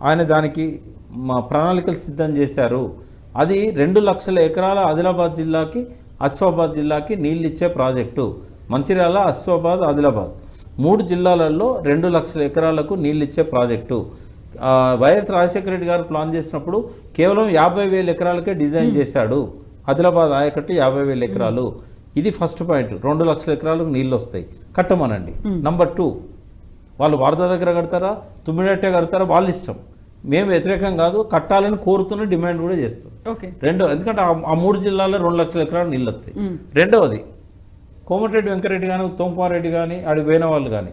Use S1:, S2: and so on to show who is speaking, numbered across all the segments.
S1: ఆయన దానికి ప్రణాళికలు సిద్ధం చేశారు. అది 2 లక్షల ఎకరాల ఆదిలాబాద్ జిల్లాకి ఆసిఫాబాద్ జిల్లాకి నీళ్ళు ఇచ్చే ప్రాజెక్టు. మంచిర్యాల, ఆసిఫాబాద్, ఆదిలాబాద్ 3 జిల్లాలలో 2 లక్షల ఎకరాలకు నీళ్ళు ఇచ్చే ప్రాజెక్టు. వైఎస్ రాజశేఖర రెడ్డి గారు ప్లాన్ చేసినప్పుడు కేవలం 50,000 ఎకరాలకే డిజైన్ చేశాడు. ఆదిలాబాద్ ఆయకట్టు 50,000 ఎకరాలు. ఇది ఫస్ట్ పాయింట్. 2 లక్షల ఎకరాలకు నీళ్ళు వస్తాయి, కట్టమనండి. నంబర్ 2, వాళ్ళు వారధా దగ్గర కడతారా, తుమ్మిడట్టే కడతారా, వాళ్ళ ఇష్టం. మేము వ్యతిరేకం కాదు, కట్టాలని కోరుతున్న డిమాండ్ కూడా చేస్తాం. ఎందుకంటే ఆ 3 జిల్లాల్లో 2 లక్షల ఎకరాలు నీళ్ళు వస్తాయి. రెండవది, కోమటిరెడ్డి వెంకరెడ్డి కానీ, ఉత్తమ్ కుమార్ రెడ్డి కానీ, ఆడి పోయిన వాళ్ళు కానీ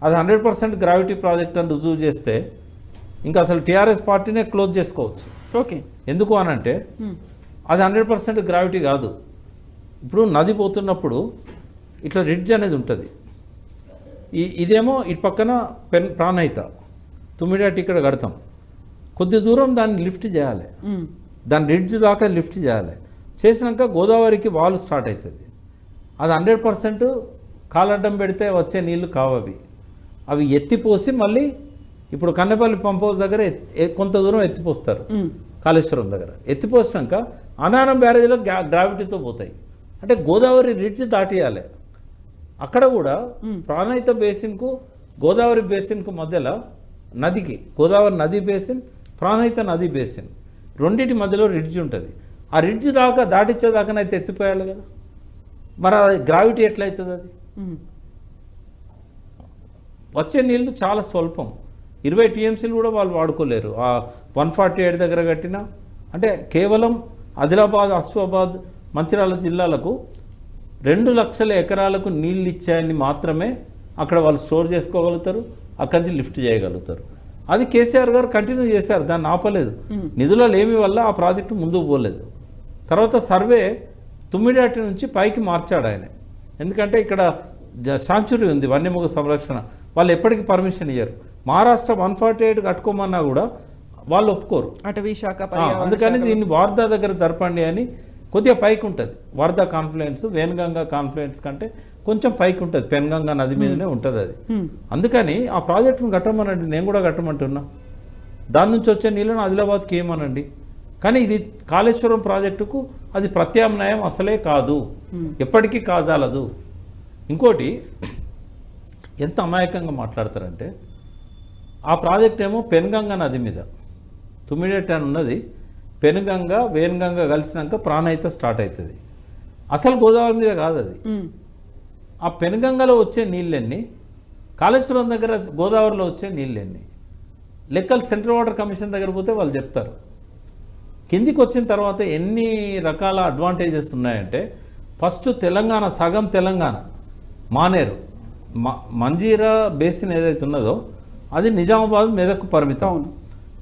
S1: అది 100% గ్రావిటీ ప్రాజెక్ట్ అని రుజువు చేస్తే ఇంకా అసలు టీఆర్ఎస్ పార్టీనే క్లోజ్ చేసుకోవచ్చు. ఎందుకు అనంటే అది 100% గ్రావిటీ కాదు. ఇప్పుడు నది పోతున్నప్పుడు ఇట్లా రిడ్జ్ అనేది ఉంటుంది. ఇదేమో ఇటు పక్కన ప్రాణహిత, తుమ్మిడాటి ఇక్కడ కడతాం. కొద్ది దూరం దాన్ని లిఫ్ట్ చేయాలి, దాని రిడ్జ్ దాకా లిఫ్ట్ చేయాలి. చేసినాక గోదావరికి వాల్ స్టార్ట్ అవుతుంది. అది 100% కాలడ్డం పెడితే వచ్చే నీళ్లు కావవి. అవి ఎత్తిపోసి మళ్ళీ ఇప్పుడు కన్నెపల్లి పంప్ హౌస్ దగ్గర కొంత దూరం ఎత్తిపోస్తారు. కాళేశ్వరం దగ్గర ఎత్తిపోసినాక అనారం బ్యారేజ్లో గ్రావిటీతో పోతాయి. అంటే గోదావరి రిడ్జ్ దాటియాలి. అక్కడ కూడా ప్రాణహిత బేసిన్కు గోదావరి బేసిన్కు మధ్యలో నదికి, గోదావరి నది బేసిన్, ప్రాణహిత నది బేసిన్, రెండింటి మధ్యలో రిడ్జ్ ఉంటుంది. ఆ రిడ్జ్ దాకా దాటిచ్చేదాకానైతే ఎత్తిపోయాలి కదా. మరి అది గ్రావిటీ ఎట్లయితుంది? అది వచ్చే నీళ్ళు చాలా స్వల్పం. 20 టీఎంసీలు కూడా వాళ్ళు వాడుకోలేరు. ఆ 148 దగ్గర కట్టిన అంటే కేవలం ఆదిలాబాద్, ఆసిఫాబాద్, మంచిర్యాల జిల్లాలకు 2 లక్షల ఎకరాలకు నీళ్ళు ఇచ్చాయని మాత్రమే అక్కడ వాళ్ళు స్టోర్ చేసుకోగలుగుతారు, అక్కడి నుంచి లిఫ్ట్ చేయగలుగుతారు. అది కేసీఆర్ గారు కంటిన్యూ చేశారు, దాన్ని ఆపలేదు. నిధుల లేమి వల్ల ఆ ప్రాజెక్టు ముందుకు పోలేదు. తర్వాత సర్వే తుమ్మిడాటి నుంచి పైకి మార్చాడు ఆయన. ఎందుకంటే ఇక్కడ శాంచురీ ఉంది, వన్యమృగ సంరక్షణ, వాళ్ళు ఎప్పటికీ పర్మిషన్ ఇయ్యరు. మహారాష్ట్ర 148 కట్టుకోమన్నా కూడా వాళ్ళు ఒప్పుకోరు,
S2: అటవీ శాఖ.
S1: అందుకని దీన్ని వార్దా దగ్గర జరపండి అని కొద్దిగా పైకి ఉంటుంది. వార్దా కాన్ఫ్లుయెన్స్ వేణగంగా కాన్ఫ్లుయెన్స్ కంటే కొంచెం పైకి ఉంటుంది, పెన్గంగా నది మీదనే ఉంటుంది అది. అందుకని ఆ ప్రాజెక్టును కట్టమనండి, నేను కూడా కట్టమంటున్నా. దాని నుంచి వచ్చే నీళ్ళను ఆదిలాబాద్కి ఏమనండి. కానీ ఇది కాళేశ్వరం ప్రాజెక్టుకు అది ప్రత్యామ్నాయం అసలే కాదు, ఎప్పటికీ కాజాలదు. ఇంకోటి ఎంత అమాయకంగా మాట్లాడతారంటే, ఆ ప్రాజెక్ట్ ఏమో పెన్గంగా నది మీద, తుమ్మిడేట అని ఉన్నది, పెనుగంగ వేణగంగ కలిసినాక ప్రాణహిత స్టార్ట్ అవుతుంది. అసలు గోదావరి మీద కాదు అది. ఆ పెనుగంగలో వచ్చే నీళ్ళెన్ని, కాళేశ్వరం దగ్గర గోదావరిలో వచ్చే నీళ్ళెన్ని లెక్కలు సెంట్రల్ వాటర్ కమిషన్ దగ్గర పోతే వాళ్ళు చెప్తారు. కిందికి వచ్చిన తర్వాత ఎన్ని రకాల అడ్వాంటేజెస్ ఉన్నాయంటే, ఫస్ట్ తెలంగాణ, సగం తెలంగాణ మానేరు, మంజీరా బేసిన్ ఏదైతే ఉన్నదో అది నిజామాబాద్ మెదక్కు పరిమితం.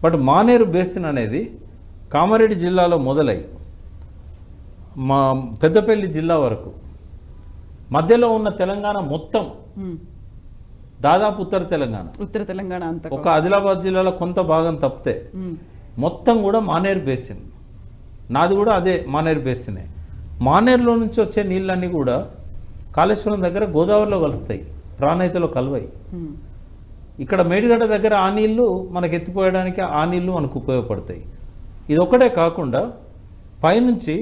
S1: బట్ మానేరు బేసిన్ అనేది కామారెడ్డి జిల్లాలో మొదలై మా పెద్దపల్లి జిల్లా వరకు మధ్యలో ఉన్న తెలంగాణ మొత్తం, దాదాపు ఉత్తర తెలంగాణ అంతా, ఒక ఆదిలాబాద్ జిల్లాలో కొంత భాగం తప్పితే మొత్తం కూడా మానేరు బేసిన్. నాది కూడా అదే మానేరు బేసినే. మానేరులో నుంచి వచ్చే నీళ్ళన్నీ కూడా కాళేశ్వరం దగ్గర గోదావరిలో కలుస్తాయి, ప్రాణహితలో కలవాయి. ఇక్కడ మేడిగడ్డ దగ్గర ఆ నీళ్లు మనకు ఎత్తిపోయడానికి ఆ నీళ్లు మనకు ఉపయోగపడతాయి. ఇది ఒక్కటే కాకుండా పైనుంచి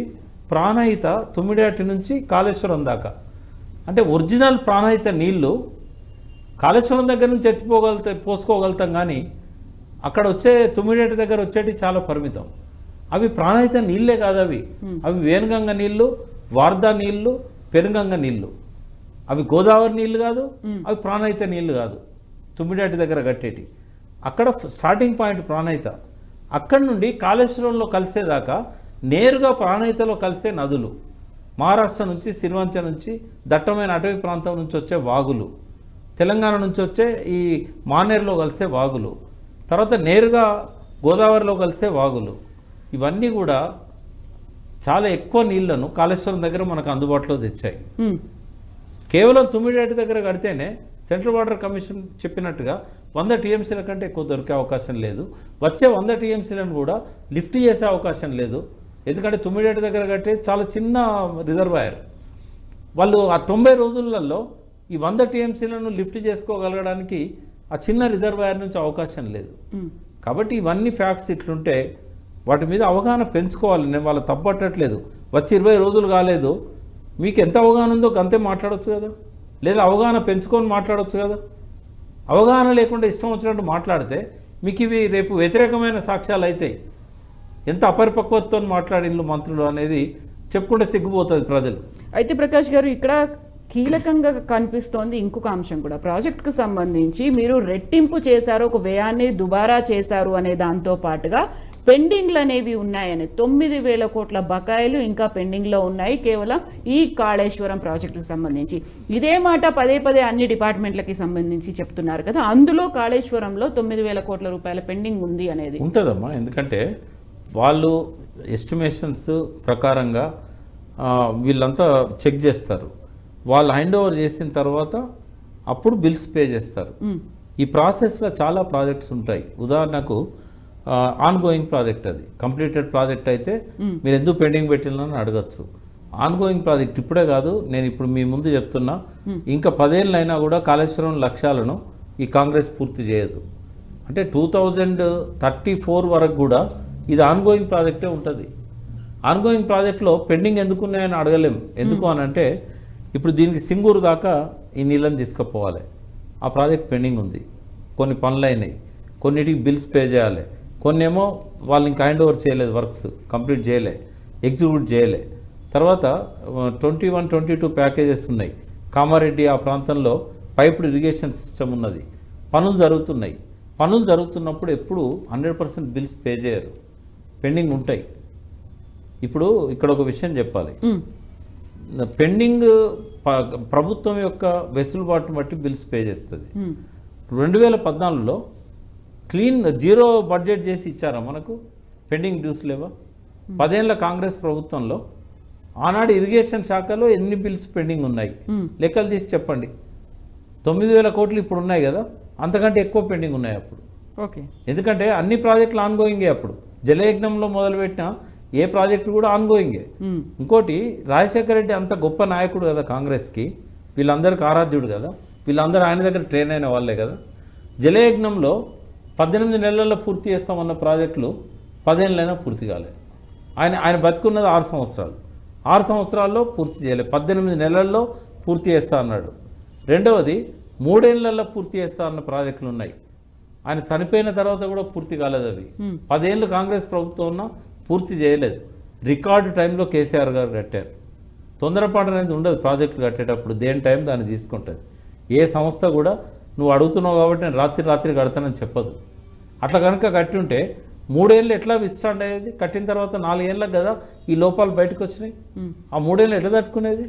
S1: ప్రాణహిత తుమ్మిడాటి నుంచి కాళేశ్వరం దాకా, అంటే ఒరిజినల్ ప్రాణహిత నీళ్లు కాళేశ్వరం దగ్గర నుంచి పోసుకోగలుగుతాం. కానీ అక్కడ వచ్చే తుమ్మిడాటి దగ్గర వచ్చేటి చాలా పరిమితం. అవి ప్రాణహిత నీళ్ళే కాదు, అవి వేణగంగ నీళ్లు, వార్దా నీళ్లు, పెనుగంగ నీళ్లు. అవి గోదావరి నీళ్లు కాదు, అవి ప్రాణహిత నీళ్లు కాదు. తుమ్మిడాటి దగ్గర కట్టేటి అక్కడ స్టార్టింగ్ పాయింట్ ప్రాణహిత. అక్కడి నుండి కాళేశ్వరంలో కలిసేదాకా నేరుగా ప్రాణహితలో కలిసే నదులు, మహారాష్ట్ర నుంచి, సిరివంచ నుంచి, దట్టమైన అటవీ ప్రాంతం నుంచి వచ్చే వాగులు, తెలంగాణ నుంచి వచ్చే ఈ మానేరులో కలిసే వాగులు, తర్వాత నేరుగా గోదావరిలో కలిసే వాగులు, ఇవన్నీ కూడా చాలా ఎక్కువ నీళ్లను కాళేశ్వరం దగ్గర మనకు అందుబాటులో తెచ్చాయి. కేవలం తుమ్మిడాటి దగ్గర కడితేనే సెంట్రల్ వాటర్ కమిషన్ చెప్పినట్టుగా 100 టీఎంసీల కంటే ఎక్కువ దొరికే అవకాశం లేదు. వచ్చే 100 టీఎంసీలను కూడా లిఫ్ట్ చేసే అవకాశం లేదు. ఎందుకంటే తుమ్మిడాటి దగ్గర కట్టే చాలా చిన్న రిజర్వాయర్. వాళ్ళు ఆ 90 రోజులలో ఈ 100 టీఎంసీలను లిఫ్ట్ చేసుకోగలగడానికి ఆ చిన్న రిజర్వాయర్ నుంచి అవకాశం లేదు. కాబట్టి ఇవన్నీ ఫ్యాక్ట్స్ ఇట్లుంటే వాటి మీద అవగాహన పెంచుకోవాలి. నేను వాళ్ళు తప్పట్టట్లేదు, వచ్చి 20 రోజులు కాలేదు, మీకు ఎంత అవగాహన ఉందో అంతే మాట్లాడవచ్చు కదా, లేదా అవగాహన పెంచుకొని మాట్లాడవచ్చు కదా. అవగాహన లేకుండా ఇష్టం వచ్చినట్టు మాట్లాడితే మీకు ఇవి రేపు వ్యతిరేకమైన సాక్ష్యాలు అవుతాయి. ఎంత అపరిపక్వతతో మాట్లాడిన మంత్రులు అనేది చెప్పుకుంటే సిగ్గుపోతుంది ప్రజలు.
S2: అయితే ప్రకాష్ గారు, ఇక్కడ కీలకంగా కనిపిస్తోంది ఇంకొక అంశం కూడా. ప్రాజెక్టుకు సంబంధించి మీరు రెట్టింపు చేశారు, ఒక వ్యయాన్ని దుబారా చేశారు అనే దాంతో పాటుగా పెండింగ్లు అనేవి ఉన్నాయని 9,000 కోట్ల బకాయిలు ఇంకా పెండింగ్లో ఉన్నాయి కేవలం ఈ కాళేశ్వరం ప్రాజెక్టుకు సంబంధించి. ఇదే మాట పదే పదే అన్ని డిపార్ట్మెంట్లకి సంబంధించి చెప్తున్నారు కదా, అందులో కాళేశ్వరంలో 9,000 కోట్ల రూపాయల పెండింగ్ ఉంది అనేది
S1: ఉంటుందమ్మా. ఎందుకంటే వాళ్ళు ఎస్టిమేషన్స్ ప్రకారంగా వీళ్ళంతా చెక్ చేస్తారు. వాళ్ళు హ్యాండ్ ఓవర్ చేసిన తర్వాత అప్పుడు బిల్స్ పే చేస్తారు. ఈ ప్రాసెస్లో చాలా ప్రాజెక్ట్స్ ఉంటాయి. ఉదాహరణకు ఆన్ గోయింగ్ ప్రాజెక్ట్, అది కంప్లీటెడ్ ప్రాజెక్ట్ అయితే మీరు ఎందుకు పెండింగ్ పెట్టినని అడగచ్చు. ఆన్ గోయింగ్ ప్రాజెక్ట్ ఇప్పుడే కాదు, నేను ఇప్పుడు మీ ముందు చెప్తున్నా, ఇంకా 10 ఏళ్ళైనా కూడా కాళేశ్వరం లక్ష్యాలను ఈ కాంగ్రెస్ పూర్తి చేయదు. అంటే 2034 వరకు కూడా ఇది ఆన్ గోయింగ్ ప్రాజెక్టే ఉంటుంది. ఆన్ గోయింగ్ ప్రాజెక్ట్లో పెండింగ్ ఎందుకు ఉన్నాయని అడగలేము. ఎందుకు అని అంటే ఇప్పుడు దీనికి సింగూరు దాకా ఈ నీళ్ళని తీసుకుపోవాలి, ఆ ప్రాజెక్ట్ పెండింగ్ ఉంది. కొన్ని పనులు అయినాయి, కొన్నిటికి బిల్స్ పే చేయాలి, కొన్ని ఏమో వాళ్ళు ఇంకా హ్యాండ్ ఓవర్ చేయలేదు, వర్క్స్ కంప్లీట్ చేయలే, ఎగ్జిక్యూట్ చేయలే. తర్వాత 21, 22 ప్యాకేజెస్ ఉన్నాయి. కామారెడ్డి ఆ ప్రాంతంలో పైప్డ్ ఇరిగేషన్ సిస్టమ్ ఉన్నది, పనులు జరుగుతున్నాయి. పనులు జరుగుతున్నప్పుడు ఎప్పుడు 100% బిల్స్ పే చేయరు, పెండింగ్ ఉంటాయి. ఇప్పుడు ఇక్కడ ఒక విషయం చెప్పాలి, పెండింగ్ ప్రభుత్వం యొక్క వెసులుబాటును బట్టి బిల్స్ పే చేస్తుంది. 2014లో క్లీన్ జీరో బడ్జెట్ చేసి ఇచ్చారా మనకు? పెండింగ్ డ్యూస్ లేవా? 10 ఏళ్ల కాంగ్రెస్ ప్రభుత్వంలో ఆనాడు ఇరిగేషన్ శాఖలో ఎన్ని బిల్స్ పెండింగ్ ఉన్నాయి లెక్కలు తీసి చెప్పండి. 9,000 కోట్లు ఇప్పుడు ఉన్నాయి కదా, అంతకంటే ఎక్కువ పెండింగ్ ఉన్నాయి అప్పుడు.
S2: ఓకే,
S1: ఎందుకంటే అన్ని ప్రాజెక్టులు ఆన్గోయింగే. అప్పుడు జలయజ్ఞంలో మొదలుపెట్టిన ఏ ప్రాజెక్టు కూడా ఆన్గోయింగే. ఇంకోటి, రాజశేఖర రెడ్డి అంత గొప్ప నాయకుడు కదా కాంగ్రెస్కి, వీళ్ళందరికీ ఆరాధ్యుడు కదా, వీళ్ళందరూ ఆయన దగ్గర ట్రైన్ అయిన వాళ్ళే కదా. జలయజ్ఞంలో 18 నెలల్లో పూర్తి చేస్తామన్న ప్రాజెక్టులు 10 ఏళ్ళైనా పూర్తి కాలేదు. ఆయన బతుకున్నది 6 సంవత్సరాలు, 6 సంవత్సరాల్లో పూర్తి చేయలేదు. 18 నెలల్లో పూర్తి చేస్తా అన్నాడు. రెండవది 3 ఏళ్లలో పూర్తి చేస్తా అన్న ప్రాజెక్టులు ఉన్నాయి. ఆయన చనిపోయిన తర్వాత కూడా పూర్తి కాలేదు అవి. 10 ఏళ్ళు కాంగ్రెస్ ప్రభుత్వం ఉన్నా పూర్తి చేయలేదు. రికార్డు టైంలో కేసీఆర్ గారు కట్టారు. తొందరపాటు అనేది ఉండదు ప్రాజెక్టులు కట్టేటప్పుడు, దేని టైం దాన్ని తీసుకుంటుంది. ఏ సంస్థ కూడా నువ్వు అడుగుతున్నావు కాబట్టి నేను రాత్రి కడతానని చెప్పదు. అట్లా కనుక కట్టి ఉంటే 3 ఏళ్ళు ఎట్లా విస్టాండ్ అయ్యేది? కట్టిన తర్వాత 4 ఏళ్ళకి కదా ఈ లోపాలు బయటకు వచ్చినాయి. ఆ 3 ఏళ్ళు ఎట్లా తట్టుకునేది?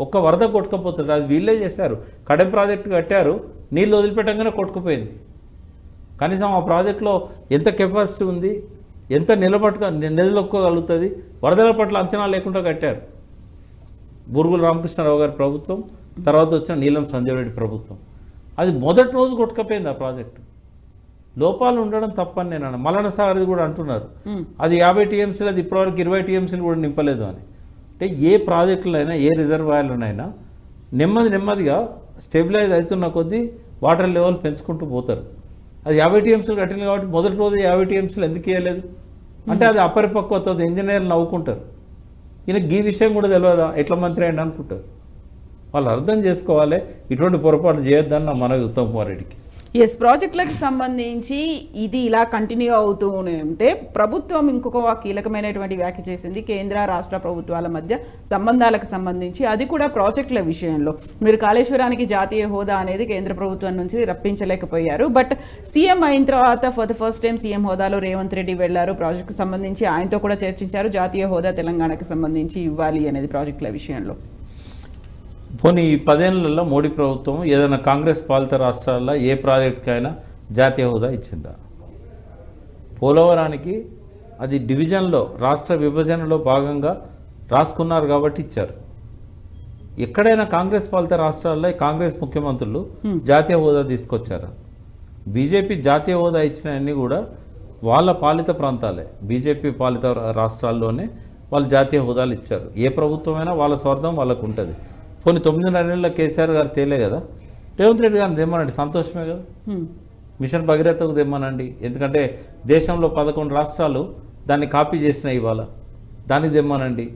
S1: ఒక్క వరద కొట్టుకపోతుంది. అది వీళ్ళే చేశారు. కడెం ప్రాజెక్టు కట్టారు, నీళ్ళు వదిలిపెట్టంగానే కొట్టుకుపోయింది. కనీసం ఆ ప్రాజెక్టులో ఎంత కెపాసిటీ ఉంది, ఎంత నిలదొక్కగలుగుతుంది, వరదల పట్ల అంచనా లేకుండా కట్టారు. బూరుగుల రామకృష్ణారావు గారి ప్రభుత్వం, తర్వాత వచ్చిన నీలం సంజయ్ రెడ్డి ప్రభుత్వం. అది మొదటి రోజు కొట్టుకపోయింది ఆ ప్రాజెక్టు. లోపాలు ఉండడం తప్పని నేను అన్నా. మల్లన సాగర్ది కూడా అంటున్నారు అది 50 టీఎంసీలు, అది ఇప్పటివరకు 20 టీఎంసీలు కూడా నింపలేదు అని. అంటే ఏ ప్రాజెక్టులైనా ఏ రిజర్వాయర్లనైనా నెమ్మదిగా స్టెబిలైజ్ అవుతున్న కొద్దీ వాటర్ లెవెల్ పెంచుకుంటూ పోతారు. అది 50 టీఎంసీలు కట్టింది కాబట్టి మొదటి రోజు 50 టీఎంసీలు ఎందుకు ఇవ్వలేదు అంటే అది అపరిపక్వత. ఇంజనీర్లు నవ్వుకుంటారు, ఈయనకి ఈ విషయం కూడా తెలియదా ఎట్లా మంత్రి అయ్యండి అనుకుంటారు. వాళ్ళు అర్థం చేసుకోవాలి, ఇటువంటి పొరపాటు చేయొద్దని నా మనవి ఉత్తమ్ కుమార్ రెడ్డికి.
S2: ఎస్, ప్రాజెక్టులకు సంబంధించి ఇది ఇలా కంటిన్యూ అవుతూనే ఉంటే ప్రభుత్వం ఇంకొక కీలకమైనటువంటి వ్యాఖ్య చేసింది కేంద్ర రాష్ట్ర ప్రభుత్వాల మధ్య సంబంధాలకు సంబంధించి. అది కూడా ప్రాజెక్టుల విషయంలో మీరు కాళేశ్వరానికి జాతీయ హోదా అనేది కేంద్ర ప్రభుత్వం నుంచి రప్పించలేకపోయారు. బట్ సీఎం అయిన తర్వాత for the first time CM హోదాలో రేవంత్ రెడ్డి వెళ్లారు. ప్రాజెక్టుకు సంబంధించి ఆయనతో కూడా చర్చించారు, జాతీయ హోదా తెలంగాణకు సంబంధించి ఇవ్వాలి అనేది ప్రాజెక్టుల విషయంలో.
S1: పోనీ ఈ 10 ఏళ్లలో మోడీ ప్రభుత్వం ఏదైనా కాంగ్రెస్ పాలిత రాష్ట్రాల్లో ఏ ప్రాజెక్టుకైనా జాతీయ హోదా ఇచ్చిందా? పోలవరానికి అది డివిజన్లో రాష్ట్ర విభజనలో భాగంగా రాసుకున్నారు కాబట్టి ఇచ్చారు. ఎక్కడైనా కాంగ్రెస్ పాలిత రాష్ట్రాల్లో కాంగ్రెస్ ముఖ్యమంత్రులు జాతీయ హోదా తీసుకొచ్చారా? బీజేపీ జాతీయ హోదా ఇచ్చినవన్నీ కూడా వాళ్ళ పాలిత ప్రాంతాలే, బీజేపీ పాలిత రాష్ట్రాల్లోనే వాళ్ళు జాతీయ హోదాలు ఇచ్చారు. ఏ ప్రభుత్వమైనా వాళ్ళ స్వార్థం వాళ్ళకు ఉంటుంది. కొన్ని 9.5 నెలల కేసీఆర్ గారు తేలే కదా, రేవంత్ రెడ్డి గారిని తెమ్మనండి, సంతోషమే కదా. మిషన్ భగీరథకు తెమ్మనండి, ఎందుకంటే దేశంలో 11 రాష్ట్రాలు దాన్ని కాపీ చేసినాయి ఇవాళ. దాన్ని తెమ్మనండి,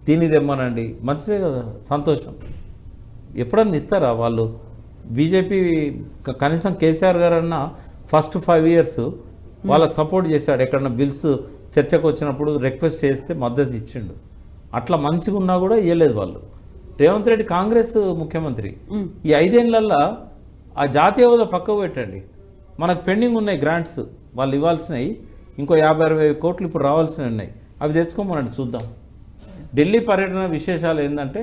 S1: దీన్ని తెమ్మనండి, మంచిదే కదా, సంతోషం. ఎప్పుడన్నా ఇస్తారా వాళ్ళు? బీజేపీ కనీసం కేసీఆర్ గారన్నా ఫస్ట్ 5 years వాళ్ళకి సపోర్ట్ చేశాడు. ఎక్కడన్నా బిల్స్ చర్చకు వచ్చినప్పుడు రిక్వెస్ట్ చేస్తే మద్దతు ఇచ్చిండు. అట్లా మంచిగా ఉన్నా కూడా ఇవ్వలేదు వాళ్ళు. రేవంత్ రెడ్డి కాంగ్రెస్ ముఖ్యమంత్రి. ఈ 5 ఏళ్లలో ఆ జాతీయ హోదా పక్కకు పెట్టండి, మనకు పెండింగ్ ఉన్నాయి గ్రాంట్స్, వాళ్ళు ఇవ్వాల్సినవి ఇంకో 50-60 కోట్లు ఇప్పుడు రావాల్సినవి ఉన్నాయి, అవి తెచ్చుకోమనండి చూద్దాం. ఢిల్లీ పర్యటన విశేషాలు ఏంటంటే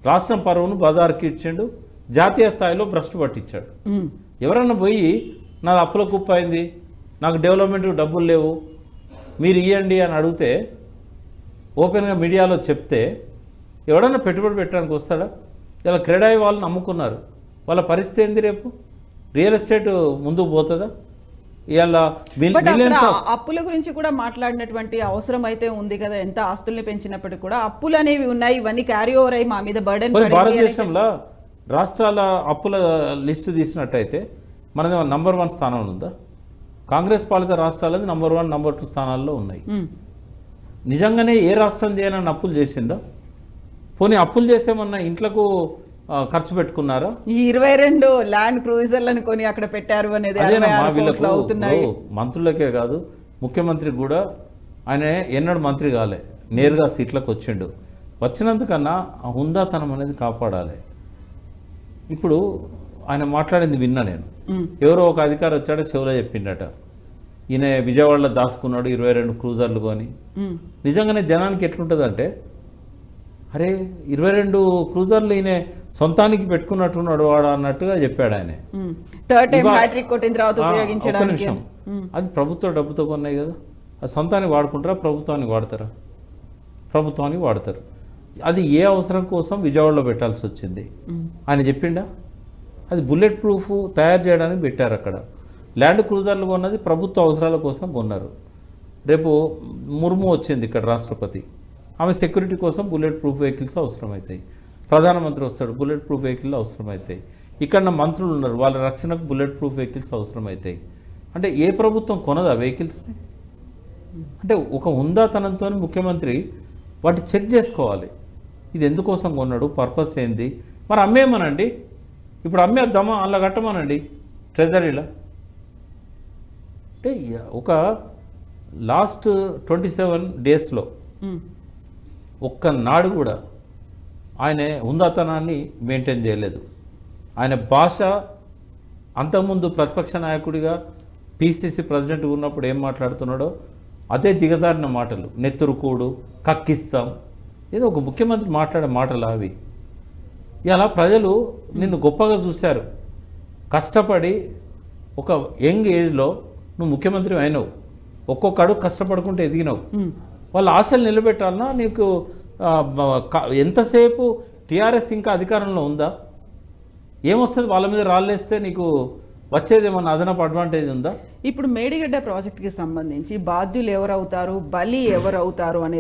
S1: రాష్ట్రం పరువును బజార్కి ఇచ్చిండు, జాతీయ స్థాయిలో భ్రష్టు పట్టించాడు. ఎవరన్నా పోయి నాది అప్పుల కుప్ప అయింది, నాకు డెవలప్మెంట్కి డబ్బులు లేవు, మీరు ఇవ్వండి అని అడిగితే ఓపెన్గా మీడియాలో చెప్తే ఎవడన్నా పెట్టుబడి పెట్టడానికి వస్తాడా? ఇలా క్రెడాయి వాళ్ళు నమ్ముకున్నారు, వాళ్ళ పరిస్థితి ఏంది? రేపు రియల్ ఎస్టేట్ ముందుకు పోతుందా? ఇవాళ
S2: అప్పుల గురించి కూడా మాట్లాడినటువంటి అవసరం అయితే ఉంది కదా. ఎంత ఆస్తుల్ని పెంచినప్పటికీ కూడా అప్పులు అనేవి ఉన్నాయి, ఇవన్నీ క్యారీ ఓవర్ అయ్యి మా మీద బర్డెన్.
S1: భారతదేశంలో రాష్ట్రాల అప్పుల లిస్టు తీసినట్టయితే మనది నంబర్ 1 స్థానంలో ఉందా? కాంగ్రెస్ పాలిత రాష్ట్రాలది నంబర్ 1, నంబర్ 2 స్థానాల్లో ఉన్నాయి. నిజంగానే ఏ రాష్ట్రం చేయనని అప్పులు చేసిందా? పోనీ అప్పులు చేసేమన్నా ఇంట్లకు ఖర్చు పెట్టుకున్నారా?
S2: ఈ 22 ల్యాండ్ క్రూయిజర్లను కొని అక్కడ పెట్టారు అనేది
S1: మంత్రులకే కాదు, ముఖ్యమంత్రికి కూడా. ఆయన ఎన్నడూ మంత్రి కాలే, నేరుగా సీట్లకు వచ్చిండు. వచ్చినందుకన్నా ఆ హుందాతనం అనేది కాపాడాలి. ఇప్పుడు ఆయన మాట్లాడింది విన్నా నేను. ఎవరో ఒక అధికారి వచ్చాడో చెవులో చెప్పిండట, ఈయన విజయవాడలో దాచుకున్నాడు 22 క్రూజర్లు కొని. నిజంగానే జనానికి ఎట్లుంటుందంటే, అరే 22 క్రూజర్లు ఈయన సొంతానికి పెట్టుకున్నట్టున్నాడు వాడు అన్నట్టుగా చెప్పాడు ఆయన. ఒక్క నిమిషం, అది ప్రభుత్వ డబ్బుతో కొన్నాయి కదా, అది సొంతానికి వాడుకుంటారా, ప్రభుత్వానికి వాడతారా? ప్రభుత్వానికి వాడతారు. అది ఏ అవసరం కోసం విజయవాడలో పెట్టాల్సి వచ్చింది ఆయన చెప్పిండా? అది బుల్లెట్ ప్రూఫ్ తయారు చేయడానికి పెట్టారు అక్కడ. ల్యాండ్ క్రూజర్లు కొన్నది ప్రభుత్వ అవసరాల కోసం కొన్నారు. రేపు ముర్ము వచ్చింది ఇక్కడ రాష్ట్రపతి, ఆమె సెక్యూరిటీ కోసం బుల్లెట్ ప్రూఫ్ వెహికల్స్ అవసరమవుతాయి. ప్రధానమంత్రి వస్తాడు, బుల్లెట్ ప్రూఫ్ వెహికల్ అవసరమవుతాయి. ఇక్కడ మంత్రులు ఉన్నారు, వాళ్ళ రక్షణకు బుల్లెట్ ప్రూఫ్ వెహికల్స్ అవసరమవుతాయి. అంటే ఏ ప్రభుత్వం కొనదా వెహికల్స్ని? అంటే ఒక హుందాతనంతో ముఖ్యమంత్రి వాటి చెక్ చేసుకోవాలి. ఇది ఎందుకోసం కొన్నాడు, పర్పస్ ఏంది? మరి అమ్మేమనండి, ఇప్పుడు అమ్మే జమ అలా కట్టమనండి ట్రెజరీలో. అంటే ఒక లాస్ట్ 27 daysలో ఒక్కనాడు కూడా ఆయన హుందాతనాన్ని మెయింటైన్ చేయలేదు. ఆయన భాష అంతకుముందు ప్రతిపక్ష నాయకుడిగా పిసిసి ప్రెసిడెంట్ ఉన్నప్పుడు ఏం మాట్లాడుతున్నాడో అదే దిగజారిన మాటలు, నెత్తురుకూడు, కక్కిస్తాం, ఏదో ఒక ముఖ్యమంత్రి మాట్లాడే మాటలు అవి. ఇలా ప్రజలు నిన్ను గొప్పగా చూశారు, కష్టపడి ఒక యంగ్ ఏజ్లో నువ్వు ముఖ్యమంత్రి అయినావు, ఒక్కొక్క అడుగు కష్టపడుకుంటూ ఎదిగినావు. వాళ్ళ ఆశలు నిలబెట్టాలన్నా నీకు ఎంతసేపు టీఆర్ఎస్ ఇంకా అధికారంలో ఉందా? ఏమొస్తుంది వాళ్ళ మీద రాళ్ళేస్తే నీకు వచ్చేదేమన్నా అదనపు అడ్వాంటేజ్ ఉందా?
S2: ఇప్పుడు మేడిగడ్డ ప్రాజెక్టుకి సంబంధించి బాధ్యులు ఎవరవుతారు, బలి ఎవరవుతారు అనేది